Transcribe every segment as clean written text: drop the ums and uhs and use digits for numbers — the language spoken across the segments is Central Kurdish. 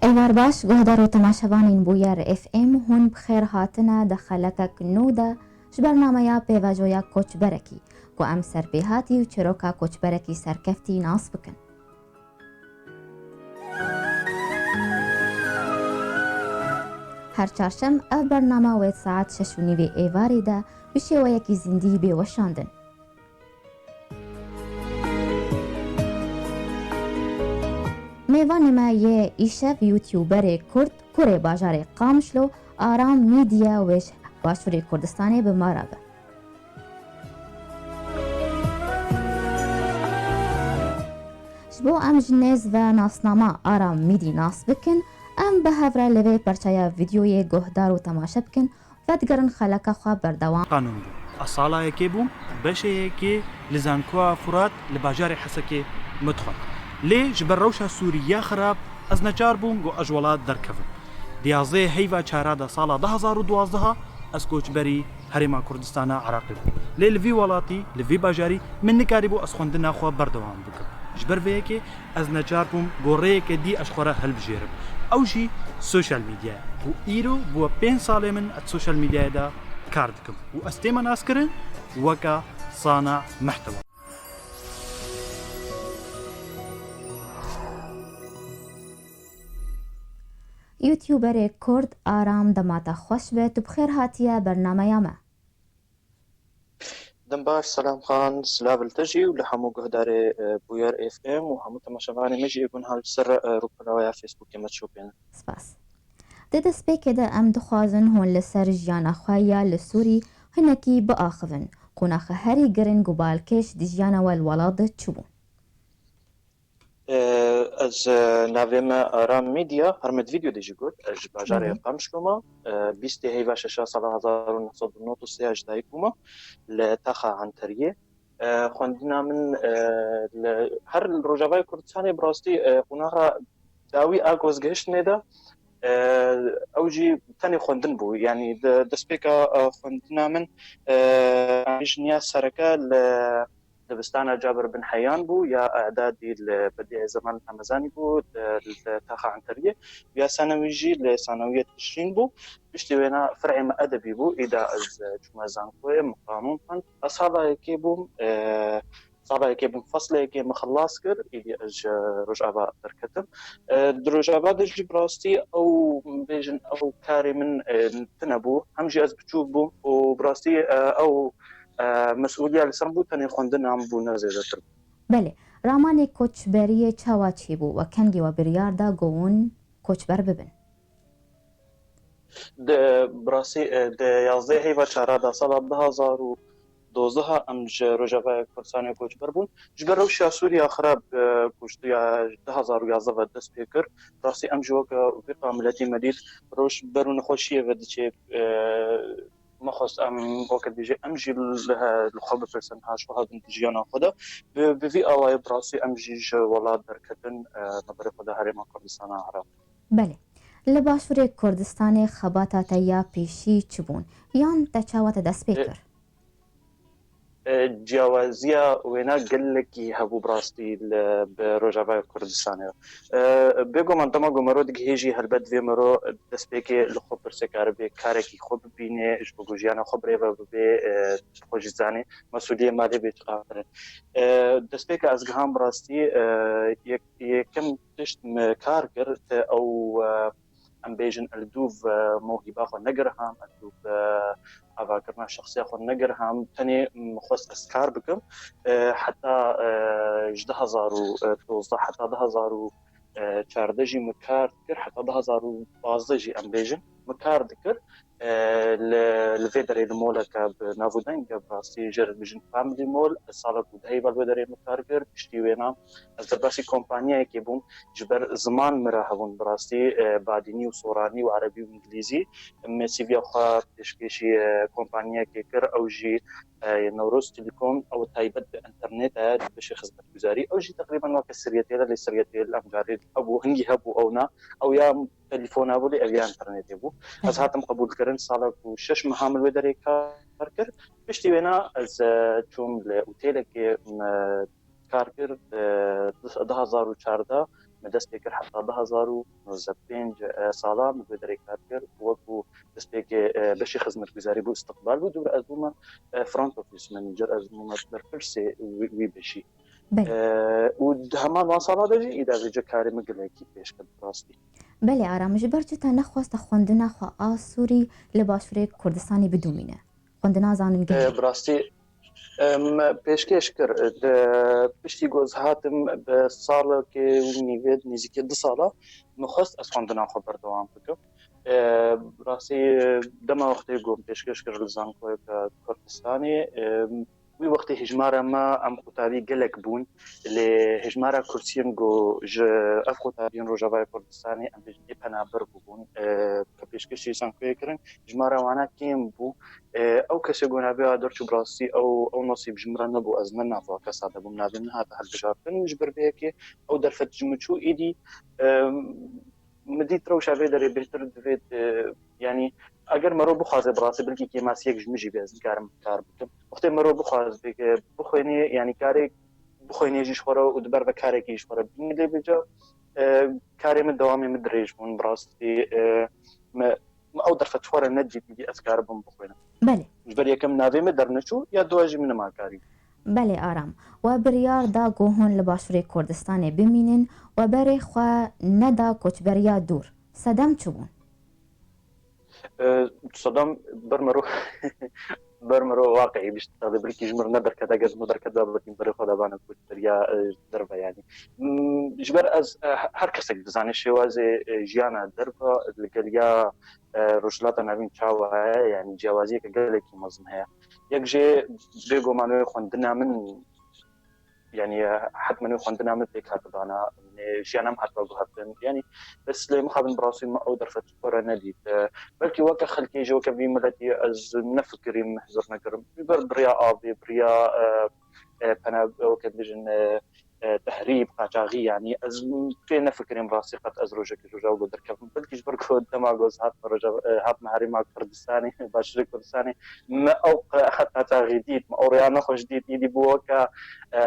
ایوار باش گهدار و تماشاوانین بویر اف ام هون بخیر هاتنا دخلکک نودا برنامه یا پیواجویا کوچ برکی کو ام سر بیهاتی و چروکا کوچ برکی سرکفتی ناس بکن. هر چهارشنبه اف برنامه وید ساعت 6:30 ایواری ده بشه و یکی زندی به وشاندن. میوان ما یه ایشف یوتیوبر کرد کره باجار قامشلو آرام میدیا وش باشوری کردستانی به مرابه. شبو ام جنیز و ناسنامه آرام میدی ناس بکن ام به هفره لوی پرچایا ویدیوی گهدار و تماشا بکن و دگرن خلقه خواه بردوام قانون بو اصالا یکی بوم بشه یکی لزانکوا فرات لباجار حسکی مدخل لی جبر روشا سوریا خراب از نجار بوم گو اجولات در کفن دیازه هیوا چارادا سالا 2012 از کوچبری هرما کردستان عراقی بو لی لوی ولاتی لوی باجاری من نکاری بو از خوندنا خوا بردوام بکن جبر ویکی از نجار بوم گوره که دی اشخورا هل بجیرم اوجی سوشال میدیا و ایرو بو 5 ساله من ات سوشال میدیا دا کار دکم و استیما ناس کرن وکا صانع محتوى. یوتیوبر کرد آرام دماتا خوش به تو بخیر هاتیه برنامه یامه. دم باش سلام خان سلاف التجي ولحمو قهدار بوير اف ام وهمو تماشاواني مجي يكون هال سر روبلاويا فيسبوك ما تشوفين سپاس. ده سپیک ده ام دخوازن هون لسر جیانا خواهیا لسوری هنکی با آخوون قناخ هری گرن گوبالکش دی جیانا والولاده چوبون. از ناویم آرام میدیا هرمت ویدیو دیجی گود از باجار قامش کما 20 هیوا 6 سال 1993 اجدای کما لتاخا عنتریه خوندنا من هر روجاوای کردستانی براستی قناخ داوی آگوز گشت نده اوجي تاني خوندن بو يعني دسبيكا خوندنا من جنيا سركا دبستانا جابر بن حيان بو يا اعدادي بديع زمان حمزاني بو تاخا عنتريه يا ثانوي لثانويه تشرين بو بشتي وينا فرعي ما ادبي بو اذا از جمازان كوي قانون فن اصلا كيبو صعبة كي فصل كي مخلص كر إلي أج رجعة دركتم درجة دجي براستي أو بيجن أو كاري من تنبو همجي أز بتشوفو وبراستي أو مسئولية لسربو تاني خوندن عم بو نزيدتر. بله رامان کوچبری چاوا چی بو و کنگی و بریاردا گون کوچبر ببن. ده براستي ده يازده هيفا شارada سال 2012 امج رجبه کردستان کوچبر بون جبر روشیا سوریا خراب کوشتیا 2011 و دست پیکر راستی امج وک وقا ملتی مدید روش برون خوشیه و دچه مخص ام وقت دیجی امجی الخواب فرسن هاش و هادن دیجیانا خدا به وی آوای براسی امجیش ولاد درکتن نبره خدا هرما کردستان عراق. بله لباشور کردستان خباتات یا پیشی چبون یان تچاوت دست پیکر جیاوازیه وینا گلکی هبو براستی بروجاوای کردستانه بگو من تمام گمرو دیگه هیچی هربد وی مرو دست پیکی لخو پرسه کار به کاری کی خوب بینه اش بگو جیانا خوب ریو به خوش زنی مسئولیت مالی بیت قابل دست پیک از گام براستی یکم تشت کار کرد او ام بیجن الدوف موهبه خو نگرهم الدوف أفكرنا شخصية خو نجرهم تاني مخصص أسكار بكم حتى جده زارو توزع حتى ده زارو چاردجی مکار دکر حتی 2012 ام بیجن مکار دکر لفيدري المول كاب نافودين كاب راسي جر بيجن فاميلي مول صار بود هي بالفيدري مكارجر بشتي وينا از براسي كومبانيا كيبوم جبر زمان مراهبون براسي بعديني وصوراني وعربي وانجليزي ام سي في خا تشكيشي كومبانيا كيكر او جي نوروز تيليكوم او تايبت انترنت باش خدمه جزاري او جي تقريبا وقت السريتي لا السريتي الامجاري ابو هنجي هبو اونا او يا تليفون ابو لي او انترنت ابو از هاتم قبول کردن سال کو شش مهام الودری کار کرد پشتی وینا از چون اوتیل که کار کرد 2014 دەست پێ کرد 1995 ساڵا بە دەرێکار وەکو دەست پێ بەشی خزمەتگوزاری بۆ استقبال بوو دوور ئەزبوومە فرانت ئۆفیس مەنیجەر ئەزبوومە بەرپرسێ وی بەشی و هەمان وان ساڵا دەژی ئیداڕێجە کارێمە گەلێکی پێشکرد ڕاستی. بەێ ئارامژ بەرجتە نەخواستە خوێندنە خوا ئاسووری لە باشوورێک کوردستانی بدومینە خوێندە نازانن بڕاستی پێشکەش کرد پشتی گۆز هاتم بە ساڵێکی نیوێت نزیکە 2 ساڵە مخواست ئەس خوێندنان خۆ بەردەوام بکەم ڕاستی دەما وەختەی گۆم پێشکەش کرد لە زانکۆیەکە کوردستانی وی وەختی هژمارەمە ئەم قوتابی گەلێک بوون لێ هژمارە کورسیم گۆ ئەف قوتابیان ڕۆژاوای کوردستانی ئەم پەنابەر بوون کە پێشکەشی زانکۆیەکردن ژمارەوانە کێم بوو ئەو کەسێک گۆنابێ دەرچوو بڕاستی ئەو نۆسی بژمرە نەبوو ئەزمە نافڵ کە سادە بووم نابێن هاتە هەڵبژاردن ژبربەیەکێ ئەو دەرفەت ژمچوو ئیدی مدی ترەوشاوێ دەرێ بهتر دەوێت ینی ئەگەر مەرۆ بخوازێ بڕاستی بلکی کێماسیەک ژمژی بێزگارم کار بکەم وقتی مەرۆ بخواز بخوێنێ ینی کارێک بخوێنێژیش خۆرە و دبەر بە کارێکیش خۆرە بینی لێ بجا کارێ من دەوامی من درێژ بوون بڕاستی ئەو دەرفەت چۆرە نەجیدی ئەسکار بم بخوێنم بەر یەکەم ناوێمە دەرنەچوو یا دواژی منەماکاری بەێ ئارام و بریاردا گۆهۆن لە باشووری کوردستانی بمینن و بەرێ خوا نەدا کۆچبەریا دوور سەدەم چ بوون سەدەم بەرمەرۆ واقعی بیشتر بلکی ژمر نەدەرکە دەگەز مدەرکەدا بەتیم بەرە خۆدەبانە کوچبەریا دەربەیانی ژبەر ئەس هەر کەسێک دەزانێت شێوازێ ژیانە دەربە لەگەلیا ڕۆژلاتە ناوین چاوایە یعنی جیاوازیەکە گەلێکی مەزم هەیە یەکژێ بێگۆمانەوەی خوێندنا من يعني حتما خوندنا من ذيك هاتبانا ژیانم هاتبا هاتن يعني بس لي مخابن براسي ما او درفت كره نديت بلكي وكا خلكي جو كبي ملتي از نفكري محزر نكرم بريا ابي بريا انا وكبجن تهريب قاچاغي يعني از في نفكري براسي قد ازروجك جوجاو دركب بلكي بركو دماغوز هات رجا هات مهاري ما كردستاني باشري كردستاني ما او اخذت قاچاغي ديت ما اوريانا خوش ديت يدي بوكا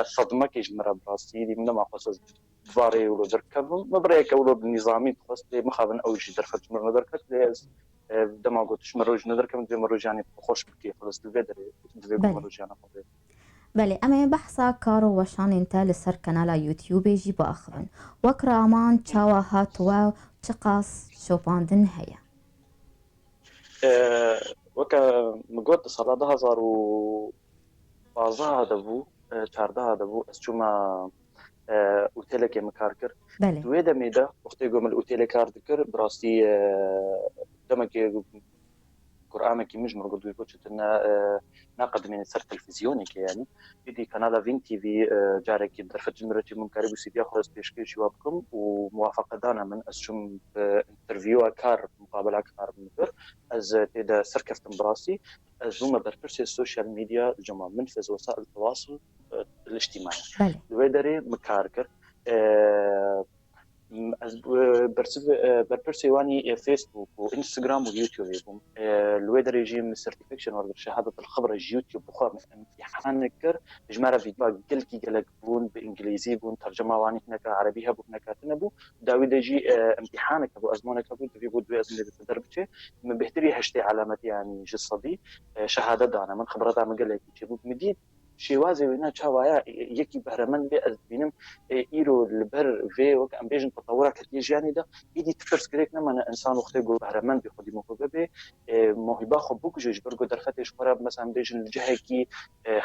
صدمه كيجمر براسي دي من ما خصوص فاري ولو دركب ما بريك ولو بالنظامي خص مخابن اوجي درفت مر دركت ليز دماغو تشمروج ندركم دي مروج يعني خوش بكي خلاص الفيدر دي مروج انا قبل بله ئەمێ بەحسا کار و وەشانێنتە لەسەر کەنالا یوتیوبێژی بۆ ئەخبن وەک ڕامان چاوە هاتووە چ قاس شۆپاندن هەیە وەکە مگوت ساڵا 2015 دەبوو 14 دەبوو ئەس چوومە ئوتێلێکی مکار کرد دوێ دەمێدا وەختی گۆمە ئوتێلێ کار دەکرد بڕاستی دەمەکێ قرآنك مش مرقد ويكوتشتنا ناقد من سر تلفزيونك يعني بدي قناه فين تي في جارك درفت جمرتي من قريب سيدي خلاص بيشكي شوابكم وموافقه دانا من اسشم انترفيو كار مقابله كار منبر از تدا سركفت براسي زوم برفرسي السوشيال ميديا الجماعه منفذ وسائل التواصل الاجتماعي الويدري مكاركر برسيواني فيسبوك وانستغرام ويوتيوب يبون الويدر ريجيم سيرتيفيكشن ولا شهاده الخبره يوتيوب بخار امتحان نكر جماره فيديو قلكي قلك بون بانجليزي بون ترجمه واني هناك عربيها بون هناك تنبو داوود يجي امتحانك ابو ازمونك ابو في بود ازمه تدربته من بهتري هشتي علامات يعني جصدي شهاده دانا من خبرات عم قال لك يجيبوا مديد شێوازێ وێنە چاوایە یەکی بەرەمەند بێ ئەس بینم ئیرۆ لەبەر vê وەک ئەم بێژن تەتەورە کە ژیانیدا ئیدی تپرسکرێک نەمانە ئینسان وەختێ گۆ بەرەمەند بێ خودی مۆکۆ ببێ مۆهیبا خۆ بکوژێش بەرگۆ دەرفەتێش خۆرا مەسان بێژن جەهێکی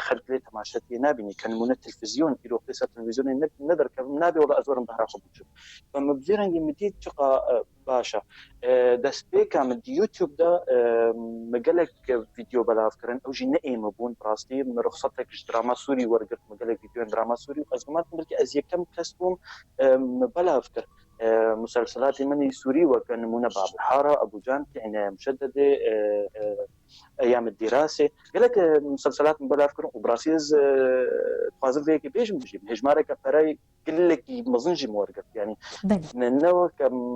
خەلک لێ تەماشەتی نابینی کە نمونە تلڤیزیۆن ئیرۆ قسە تلڤیزیۆنی نەدەرکەم نابێ وڵا ئەزۆرم بەهرا خۆ بچم بەمە بزێرەنگی مدید چقا باشە دەست پێکە من یوتیوبدا مەگەلێک ڤیدیۆ بەلاوکردن ئەوژی نەئێمە بوون ڕاستی ڕخسەتێکش دراما سووری وەرگرت مەگەلێک ڤیدیۆن دراما سووری و ئەزگومان بلکە ئەز یەکەم کەس بووم بەلاو کرد مسلسلاتی منی سووری وەکە نمونە بابلحارە ئەبوجان عنایە مشەدەدێ أيام الدراسة قالك مسلسلات مبلاف كرو وبراسيز خوازم فيك بيجم بيجي هجمارك براي قلك مزنجي مورقف يعني ننو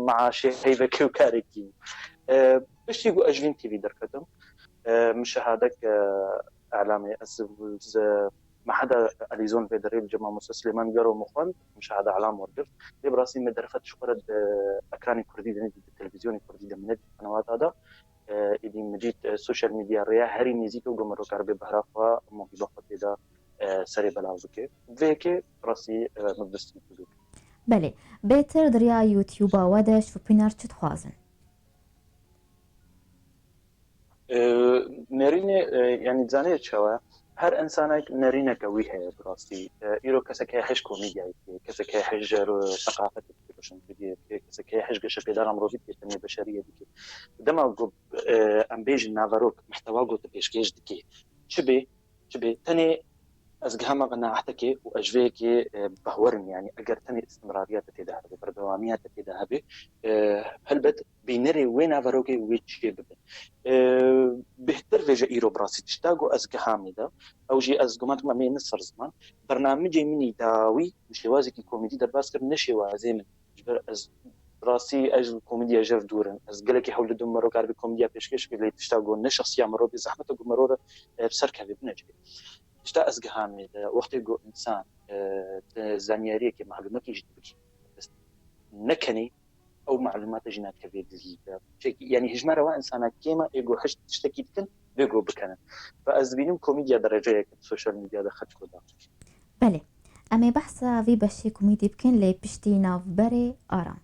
مع شيء هيفك وكاريكي باش يقو أجفين تي في دركتم مشاهدك إعلامي ما حدا اليزون في دريب جمع موسى سليمان قروا مخون مش هذا علام ورقف لي براسي مدرفت شقرد اكراني كردي دني التلفزيون كردي من قنوات هذا إذا مجيت السوشيال ميديا ريا هري ميزيك وقمرو كاربي بهرافا موهبة خطيدا سري بلاوزوكي فيكي راسي مبستي بزوك بله بهتر دریا یوتیوبا ودش و پینار چت خوازن نرینه يعني زانية شوا هر إنسانك نرينه كوي هي براسي إيرو كسك حش كوميديا كسك حش ثقافة تكتشن بدي كسك حش قش في دارم روبيت كتني بشرية ديك دما قب أم بيج نافروك محتوى قلت بيشكيش ديك شبي تاني أزجهم غنا أحتكي وأجفيكي بهورن يعني أجر تاني استمراريات تتذهب بردواميات تتذهب هل بد بينري وين أفروكي ويتشي ببن بهتر في جائرو براسي تشتاقو أزجهامي ده أو جي أزجمات ما مين نصر زمان برنامجي مني داوي مشوازي كي كوميدي در باسكر نشوازي من أز راسي أجل كوميديا جف دورن أز قالك يحاول دم مرو كاربي كوميديا بيشكش اللي تشتاقو نشخصية مرو بزحمته مرورة بسركة ببنجي اشتا ازگهامی وقتی گو انسان زانیاری که معلوماتی جدی بکی بس نکنی او معلومات جنات كبير جديدة يعني هجمة روا انسان كيما يقول حش تشتكي تكن بيقول بكنا فازبينم كوميديا درجة السوشيال ميديا دخلت كذا بله اما بحثا في بشي كوميدي بكن لي بشتي ناف بري آرام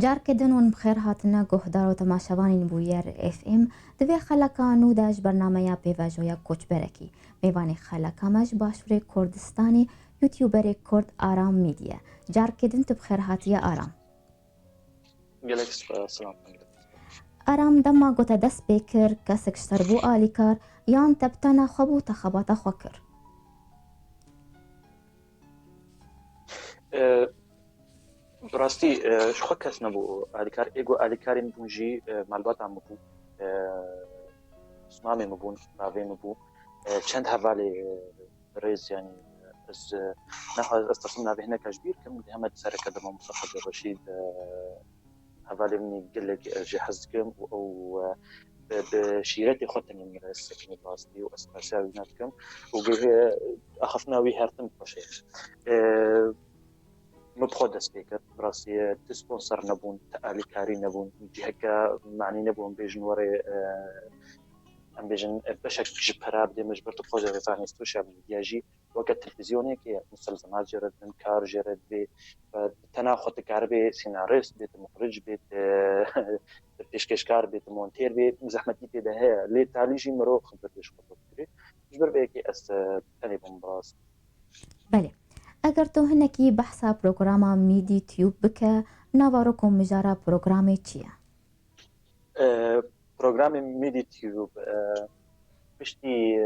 جاركدن ون بخير هاتنا گهدار و تماشاوانین بویر اف ام دوی خلقا نوداش برنامه پیواجویا کوچ برکی میوانی خلقا مش باشور کردستانی یوتیوبر کرد آرام میدیا جاركدن تو بخير هاتیا آرام سلام آرام دما گوتا دست بکر کسک شتربو آلی کار یان تبتنا خبو تخبات خوکر براستي شو كاس نبو اليكار ايجو اليكارين بونجي مالبات عم بو اسمامي مبون رافي مبو چند حوالي ريز يعني از نحو استصمنا به هناك كبير كم همت سركه دم مصطفى الرشيد حوالي مني قلك جهزكم او بشيرتي خدتني من السكن براستي واساسا بيناتكم واخفنا وي هرتم بشيء مبخود سبيكر براسي تسبونسر نبون تالي كاري نبون جهكا معني نبون بيجن وري ام بيجن بشك جبرا بدي مجبر تخرج رفعني السوشيال ميديا جي وقت التلفزيوني كي مسلسلات جرد من كار جرد بي تناخد كاربي سيناريست بيت مخرج بيت بيشكشكار بيت مونتير بيت زحمتي ده هي لي تالي جي مرو خبرتش خطوتي مجبر بيكي اس تاني بمبراس بله اگر تو هنکی بحثا پروگراما میدی تیوب بکه نوارو کم مجارا پروگرامی چیه؟ پروگرام میدی تیوب بشتی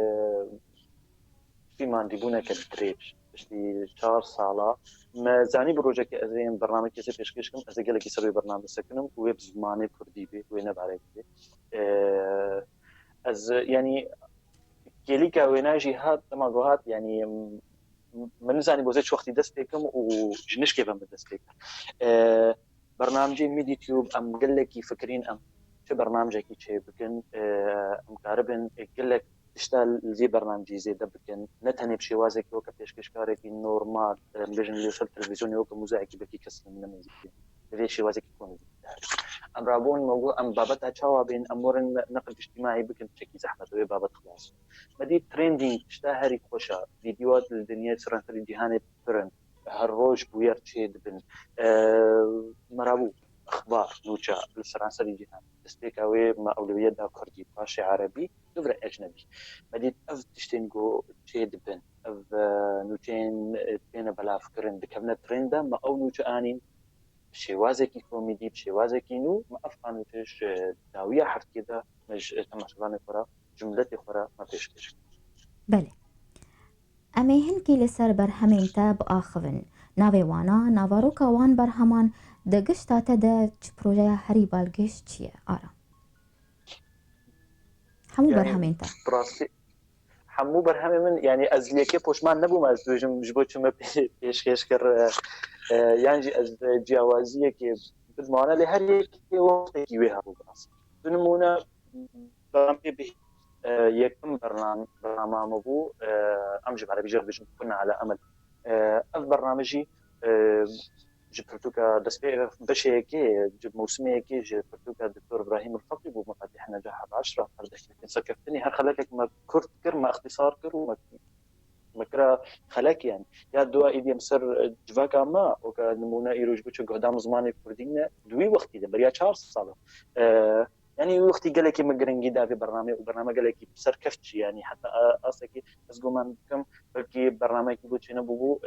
من دیبونه كدريبش بشتي 4 سالا ما زاني بروجك ازين برنامج كيسي بيشكشكم از قال لك يسوي برنامج سكنم ويب زماني كردي بي وين بعرف از يعني كيليكا ويناجي هات ما جوهات يعني من زاني بوزيت وقتي دستيكم وجنش كيف من دستيكم برنامجي ميدي تيوب ام قال لك فكرين ام شو برنامجك شيء بكن ام قاربن قال لك تشتغل زي برنامجي زي ده بكن نتهني بشي وازك وكا بيشكشكارك نورمال بيجن اللي وصل تلفزيون وكا مزاعك بكي كسر من الميزي في شي وازك يكون ام رابون موضوع ام بابتها تشاوا بين امور نقل اجتماعي بكن بشكل زحمه وي بابت خلاص بدي تريندينج تشتهري خوشا فيديوهات الدنيا سرنت الجهان برن هالروج بوير تشيد بن مرابو اخبار نوجا الفرنسا اللي جينا استيكاوي ما اولويه دا كردي باشي عربي دبر اجنبي بديت اف تشتينغو تشيد بن اف نوتين بين بلا فكرن دكبنا ترندا ما او نوجا انين بشوازكي كوميدي بشوازكي نو ما افقانو تش داويه حرف كده مش تماشلاني خورا جملتي خورا ما بيشكش بله ئەمەی هەنکی لەسەر بەرهەمێنتە بئاخڤن ناوێ وانە ناڤارۆکە وان بەرهەمان دەگەشتاتەدە چ پرۆژەیە هەری بالگەشت چییە ئارا هەموو بەرهەمێنتە هەموو بەرهەمێ من یعنی ئەز لێکێ پۆشمان نەبووم ئەس دوێژم ji بۆ چمە پێشکەش کرد یانجی ئەس جیاوازیەکێ بدمانە لێ هەر یەکێ وەختێکی وێ هەبوو بڕاست نمونە پێ یەکم بەرنامە بوو ئەم ji عەرەبی ژەر بژم كنا على أمل ئەف بەرنامەژی ji pirtûka destpê beşeyekê ji mûsimeyekê ji pirtûka Dr. İbrahîm Rifaqî bû Mefetîh Necah Eşref perdexnetin serkeftinî her xelekek me Kurd kir me ixtisar kir û me kira xelek yani ya duwa êdiyem ser civaka me weka nimûne îro ji bo çi guhdam zimanê Kurdî ne duî wextî de beriya 4 sal يعني وقتی گلکی مگرنگی داوی برنامه گلکی سرکفت يعني حتى اصلا از گمان کم بلکی برنامه کی بوچینه بو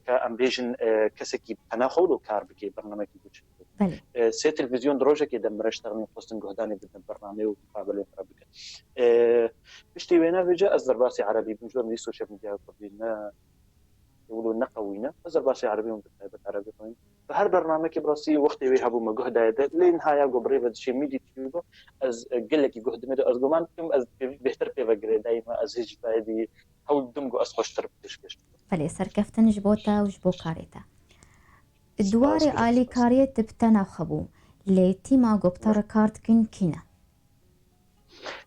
که امبیشن کسی کی پناخولو کار بکی برنامه کی بوچینه بله سه تلفزیون دروجه که دم رشتغنی خواستن گهدانی بدن برنامه و مقابله ربك بشتي وينا بيجا ازرباسي عربي بنجور دي سوشيال ميديا قبلنا يقولوا نقوينا ازرباسي عربي ومتابعه عربي طيب فهر برنامج براسي وقتي ويهبوا ما جهد لنهايه قبري شي ميدي تيوب از قال لك جهد ميدو از جمان كم از بهتر بيفجر دايما از هيج فادي او دمجو اس خوشتر بتشكش بله سرکەفتن ji بۆ تا و ji بۆ کارێتە دوارێ ئالیکاریە تبتەنە خەبوو لێ تیما گۆپتەڕە کارتکن کینە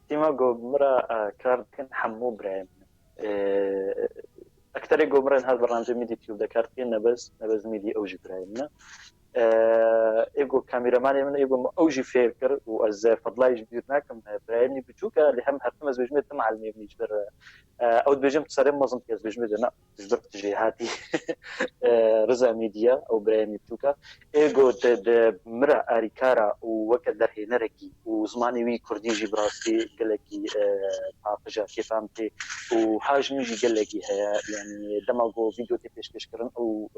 تیما گۆمرە کارتکن هەموو برایم أكثر جمرين هذا برنامج ميدي تيوب ذكرتين نبز ميدي أوجي برايمنا إيجو كاميرامان من إيجو أوجي فكر وأز فضلاي جبيرنا كم برايمني بتشوكا اللي هم هرتم أز بجمة تم علمي بنجبر أو بجمة تصرم مظن في أز بجمة لا بجبر تجيهاتي رزا ميديا أو برايمني بتشوكا إيجو مرة أريكارا ووقت درهي نركي وزماني وي كردي جبراسي قلكي عاقجة كيف عمتي وحاجمي جي قلكي هي يعني دماغو فيديو تبيش كشكرن أو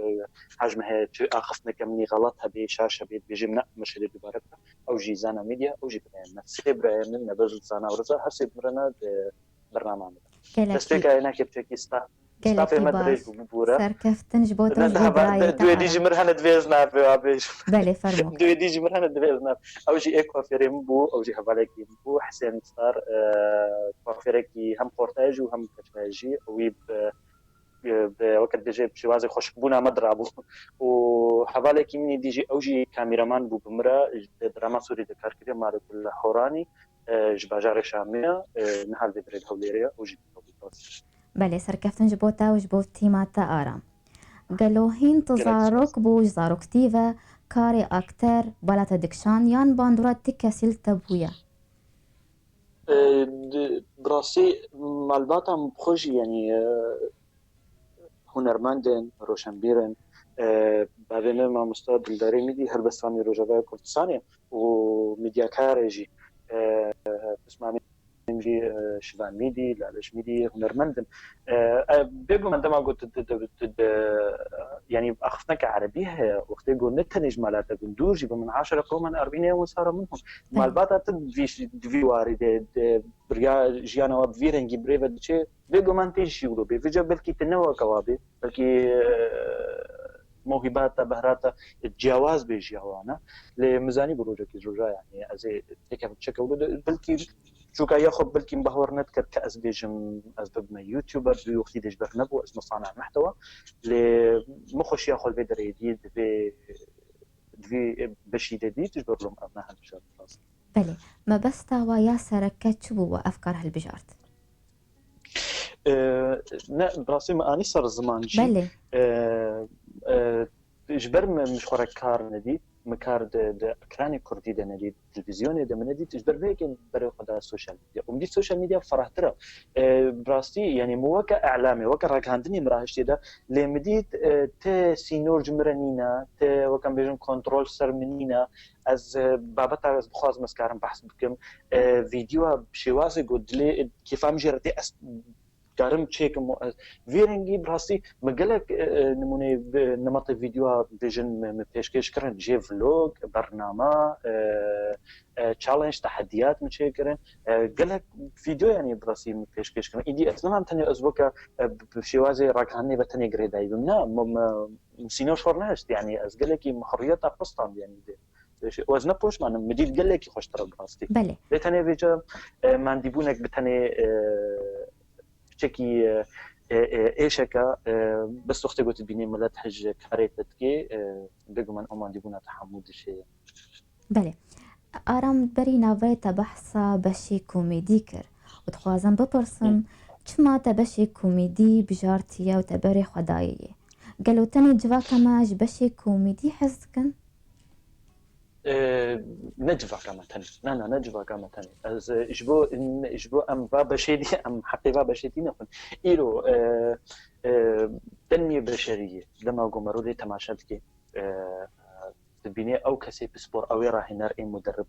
حاجمه هي أخفنا كمني غلطها بشاشة بيت بجمنا مشهد دوباره أو جي زانا ميديا أو جي برايمنا سيبرا من نبذل زانا ورزا هسيب مرنا برنامج دستيكا هنا كيبتكي ستافي مدرج بورا سرکەفتن ji بۆ تا دوي دي جمرهنا دويزنا بيش بله فرمو دوي دي جمرهنا دويزنا أو جي إكوافيرين بو أو جي هبالكي بو حسين صار كوافيركي هم بورتاج وهم كتاجي ويب بوقت ديجي بشوازي خوش بونا مدرابو وحوالي مني ديجي اوجي كاميرامان بو بمرا دراما سوري دكار كده مالك الحوراني جباجار شامية نهار دي بريد هوليريا اوجي بله سرکەفتن ji بۆ تا و ji بۆ تیماتە ئارام گەلۆهین تزارۆک بوو زارۆکتیڤە کارێ ئاکتەر بەلاتە دکشان یان باندورە تکەسیل تەبووە براسي مالباتا بخوشي يعني هنرمندن روشنبیرن بعدين ما مستعد دلداری میدی هر بستانی روجاوی کردستانی و میدیاکارجی اسمعني جي شبان ميدي لعلش ميدي هنرمندن بيقول عندما قلت يعني أخذنا كعربية وقت يقول نتنج مالات بندورجي بمن 10 قوما 40 يوم صار منهم مالباتا تدفيش دفيواري دي بريا جيانا وبفيرنجي بريفا دشي بيقول ما انتيجي يقولوا بيفجأ بلكي تنوى كوابي بلكي موهبات بهرات الجواز بيجيوانا لميزاني بروجك الرجاء يعني ازي تكف تشكل بلكي شوكا ياخذ بلكي مبهور نتكر كاس بيجم اسباب ما يوتيوبر بيوختي ديش برنبو اسمه صانع محتوى لمخش ياخذ فيديو جديد في بشي جديد تجبر لهم ابناء البجار خلاص بله ما بس تاوا يا سركت شبو وافكار هالبجارت لا براسي ما اني صار زمان جي بله جبر مش خورك كار ندي مكار د اکران کردی د ندی تلویزیون د مندی تجبر بيكن بري خدا السوشيال ميديا ومدي السوشيال ميديا فرحتره براستي يعني موكا اعلامي وكا راكاندني مراهشتي ده لمديت ت سينور جمرنينا ت وكان بيجن كنترول سر منينا از بابتا از بخواز مسكارم بحث بكم فيديو بشوازي قد لي كيف ام جرتي كارم تشيكم فيرنجي براسي مقالك نموني نمط فيديو بيجن بيشكيش كرن جي فلوج برنامج تشالنج تحديات متشكرن قالك فيديو يعني براسي بيشكيش كرن ايدي اصلا هم تاني اسبوع بشوازي راكاني بتاني جريداي بمنا مسينو شورناش يعني از قالك محريات قسطن يعني وزنه پوش من مدید گله کی خوش طرف براستی بله بتنی ویجا من دیبونک بتنی چکی ایشکا بس وقتی قلت بینی ملت حج کاریتت کی بگو من امان دیبونه تحمود شيء بله آرام بری نوی تبحثا بشی کومیدی کر و تخوازم بپرسم چما تبشی کومیدی بجارتیه و تبری خداییه قالوا تاني جواكا ماج بشي كوميدي حزكن نجفا كما تاني نا نجفا كما تاني از اجبو ام با بشيدي ام حقي با بشيدي نكون ايرو تنمية بشرية لما قمروا لي تماشاتك تبيني او كسي بسبور او راح نار اي مدرب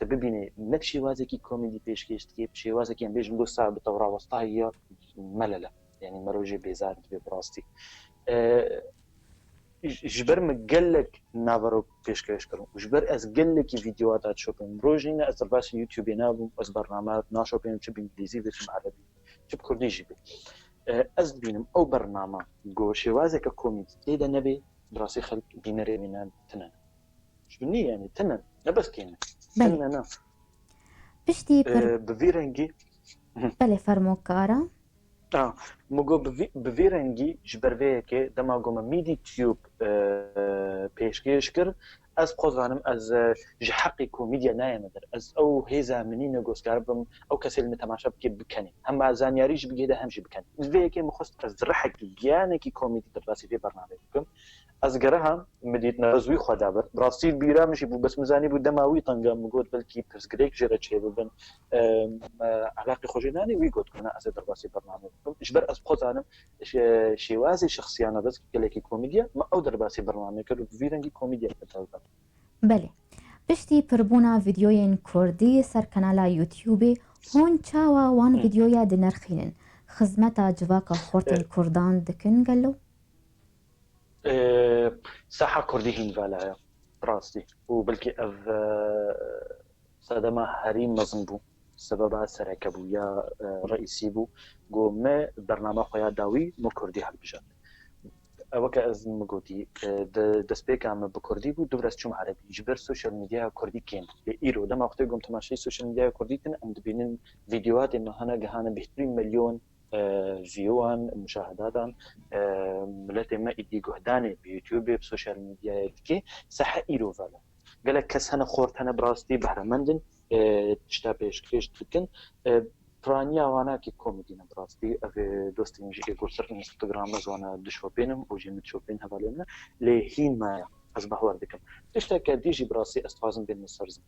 تبيني نكشي وازكي كوميدي بيشكيشتكي بشي وازكي ام بيج نقول صعب التورا وسطها هي ملله يعني مروجي بيزار براستي جبر مقلك نافرو بيشكيش كرو وجبر از قلك فيديوهات شوبين بروجينا از باش يوتيوب ينابو از برنامج ناشوبين تشب انجليزي وتشب عربي تشب كردي جيبي از بينم او برنامج غوشي وازك كوميدي اذا نبي دراسي خلق بينري من تنن شبني يعني تنن بس كاين تنن بشتي بفيرنجي بله فرموكارا مگو بفیرنگی جبرویه که دما گم میدی تیوب پیشکش کرد از قضانم از جحقی کومیدیا نایمدر از او هیزا منی نگوسکار بم او کسی المتماشا بکی بکنی هم زانیاریش بگیده همش بکنی ویه که مخصوص از رحق گیانه کی کومیدی در راسی في برنامه بکم از گرها مدیت نزوی خدا بر راستی بیرا مشی بو بس مزانی بو دماوی طنگا مگود بلکی پرسگریک جرا چه ببن علاقه خوشینانی وی گود کنه از در راسی برنامه بکم اجبر از قضانم شیوازی شخصیانه بس کلکی کومیدیا ما او در راسی برنامه کرد ویرنگی کومیدیا بتاوبر بله بشتی پربونا ویدیوین کردی سر کانالا یوتیوب هون چاوا وان ویدیویا دنرخینن خدمتا جواکا خورتن کردان دکن گلو ساحة كردي هين فالا راستي وبلكي اف صدمة هريم مزنبو سببها سركبو يا رئيسي بو قو ما برنامج خويا داوي مو كردي هالبجات وكا از مگوتی دسپیک هم بکردی بود دو رست چوم عربی جبر سوشال میدیا کردی کن ایرو دم وقتی گم تماشای سوشال میدیا کردی تن ام دبینن ویدیوهات انه هنا جهان بهترین مليون فيوان مشاهدات ملت ما ايدي جهدانه بيوتيوب بسوشيال ميديا كي صح ايرو فالا قالك كس هنا خورت هنا براستي بهرمندن تشتابيش كيش تكن فرانيا وانا كي كوميدي براستي في دوستي نجي يقول سر انستغرام زوانا دشوا بينهم وجي متشوفين هذالنا لهين ما اصبح وردكم تشتاك ديجي براسي استفازن بين السرزم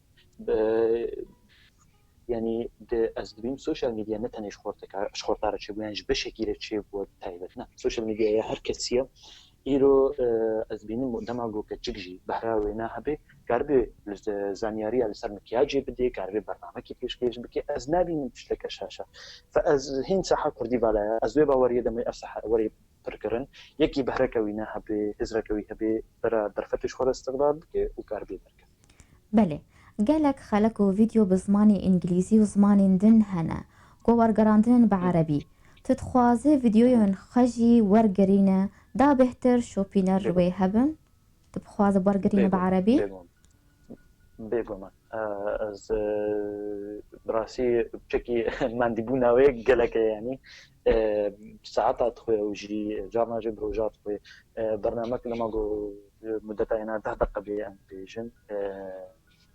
يعني از دبیم سوشال میدیا نتنش خورتاره چه بودن بشکیره چه بود تایبت نه سوشال میدیا هر کسیه ایرو از بینیم مقدمه گو که چگجی بهراوی نه هبه قربه زانیاری على سر مکیاجی بده قربه برنامه کی پیشکش بکی از نبینیم تشتک شاشه فاز هین ساحه کردی بالا از وی باوری دم افصح وری پرکرن یکی بهرکوی نه هبه ازرکوی هبه برا درفتش خور استقبال بکی و قربه درک بله قالك خلقوا فيديو بزماني انجليزي وزماني دن هنا قو ورقراندن بعربي تتخوازي فيديو خجي ورقرينا دا بهتر شوبينر ويهبن تبخوازي ورقرينا بعربي بيقوم از براسي بشكي ماندي بوناوي قالك يعني ساعات خويا وجي جارنا جي بروجات خويا برنامج لما قو مدتها هنا 10 دقيقة بيجن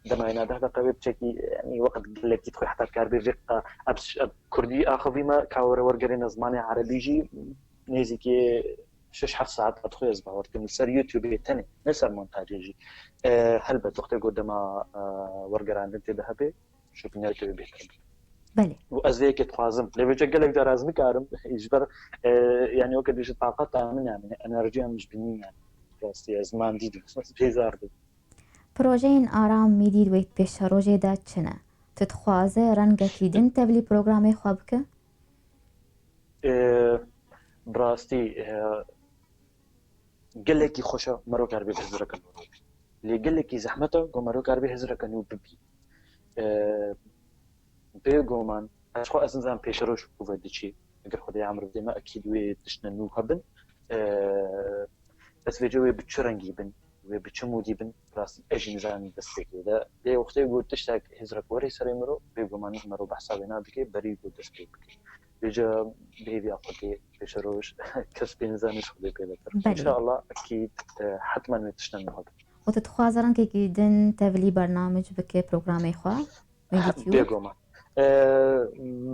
دما هنا 10 دقيقة بشكي يعني وقت قلك تدخل حتى كاربي رقة كردي آخذي ما كاور ورقرين زماني عربي جي نيزي كي 6 7 ساعات ادخل ازباورت كم سر يوتيوب تاني نسر مونتاجي هل بتوقتي قدام ورقر عند انت ذهبي شو بنيته بيتر بله وازيك تخازم لي بيجي قال لك درازم كارم يجبر يعني وقت بيجي طاقات من يعني انرجي مش بني يعني راستي زمان دي بيزار پروژین آرام میدید ویت پیش روژه دا چنه تتخوازه رنگکی دن تبلی پروگرامی خواب که براستي قال لك خوشا مرو كاربي بهزرك النور اللي قال لك زحمته قو مرو كاربي هزرك النور ببي بيغومان اشخو اسنزان بيشروش وفدشي اگر خدي عمرو ديما اكيد وي تشننو هبن بس فيجوي بتشرنجي بن وبتشمودي بن براستي اجي نزان دستك ده دي وقتي قلت تشتاك هزرك وري سري مرو بيغومان مرو بحسابنا بكي بري قلت دستك بكي بيجا بيبي أخذي بيشروش كسبين زانش خذي بيلتر إن شاء الله أكيد حتما نتشنن هذا وتتخوازه رنگکی دن تبلی برنامج بکه پروگرامی خواه بيقوما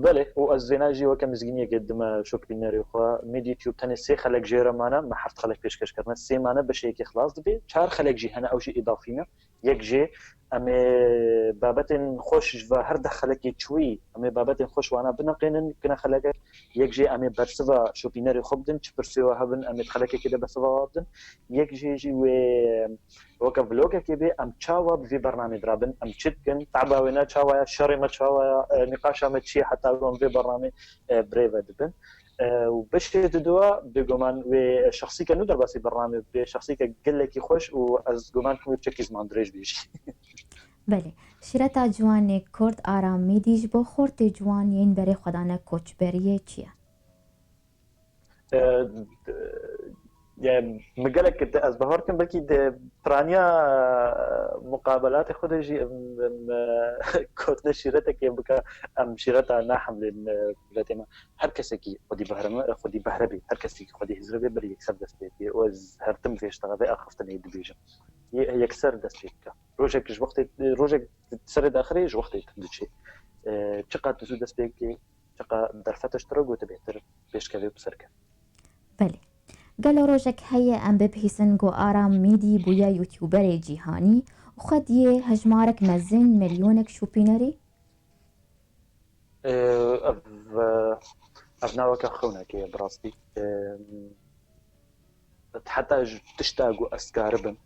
بله والزناجي وكم زغنيه قد ما شوبينري خو ميد يوتيوب تاني سي خلق جيره معنا ما حرت خلق بيشكش كرنا سي معنا باش هيك خلاص دبي چهار خلق جي هنا او شيء اضافينا يك جي امي بابتن خوش و هر دخلك شوي امي بابتن خوش وانا بنقين كنا خلقك يك جي امي برسوا شوبينري خبدن تشبرسوا هبن امي خلقك كده بسوا وابدن يك جي و وكا فلوجا كيبي ام تشاوا في برنامج درابن ام تشتكن تعباوينا تشاوا شري ما تشاوا نقاشا ما تشي حتى لهم في برنامج بريفا دبن وباش تدوا بيغومان وشخصي كانو درباسي برنامج بشخصي قال لك خوش واز غومان كم تشكيز ما ندريش بيش بله شرطا جوان کرد آرام میدیش با خورت جوان ین بری خدانه کوچبریه چیه؟ يعني مقالك أزبهوركم بكي برانيا مقابلات خدجي كوتنا شيرتك يبقى أم شيرتها ناحم للتيما هر كسكي خدي بهربي هر كسكي خدي هزربي بري يكسر دستيتي وز هرتم في اشتغابي أخفتني دبيجم يكسر دستيتك روجك جوقتي روجك تسرد آخري جوقتي تدشي تشقى تسود دستيتي تشقى درفتش ترق وتبهتر بيش كذي بسركه بله گلو روژک هیا ام ببهیسن گو آرام میدی بویا یوتیوبر جیهانی و خود یه هجمارک مزن ملیونک شوپینری؟ أبناوك أخونك يا براستي حتى تشتاقوا أسكاربن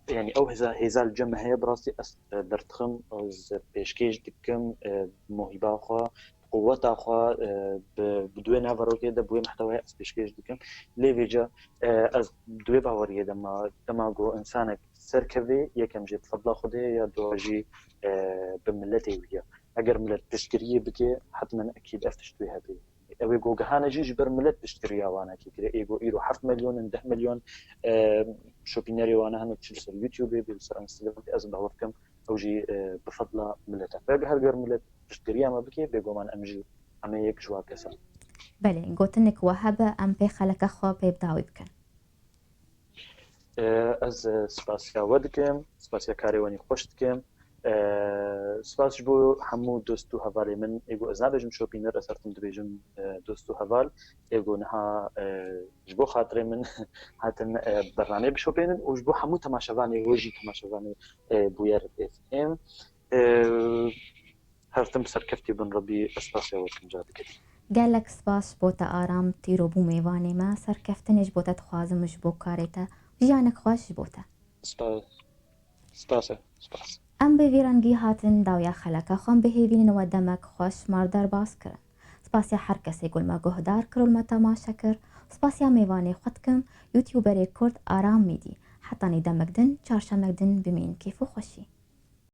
يعني أو هزا الجمع هي براستي درتخم أز بيشكيش دكم موهبة أخوة قوة أخوة بدوي نافرو كده بوي محتوى بيشكيش دكم ليفيجا أز بدوي باوريه دما جو إنسانك سركبي يكم جيت فضل خده يا دوجي بملتي ويا أجر ملت تشتريه بكي حتما أكيد أفتشتويها بي أو يقول جهانا جيج برملت بشتريها وانا كي كده يقول 7 مليون 10 مليون شوبينري وانا هنا تشيل اليوتيوب بيصير انستغرام ازم بهوركم او جي بفضل ملتها فبهر ملت بشتريها ما بكي بيقول من امجي اما يك جوا كسر بله قلتنك وهبه ام بي خلك اخو بيبداوي بكن از سپاسیا ودکم سپاسیا کاریوانی خوشتکم سپاس بو همو دوستو هوالی من ایگو از نبجم شوپینر اثرتم دبیجم دوستو هوال ایگو نها جبو خاطر من هاتن برنامه بشوپینن و جبو همو تماشاوانی وجی تماشاوانی بویر اف ام هرتم سرکفتی بن ربی سپاسیا ودکم جادی کدی قالك سپاس بوتا آرام تيرو بو ميواني ما سركفتنش بوتا تخوازمش بو كاريتا جانك خوش بوتا سپاس ام به ویرانگی هاتن داویا خلکا خون بهیوین و دمک خوش ماردر باز کرن سپاسیا هر کسی گل ما گهدار کرل ما تماشا کر سپاسیا میوانی خود کم یوتیوبر کرد آرام میدی حتی نی دمک دن چارشمک دن بمین کیف و خوشی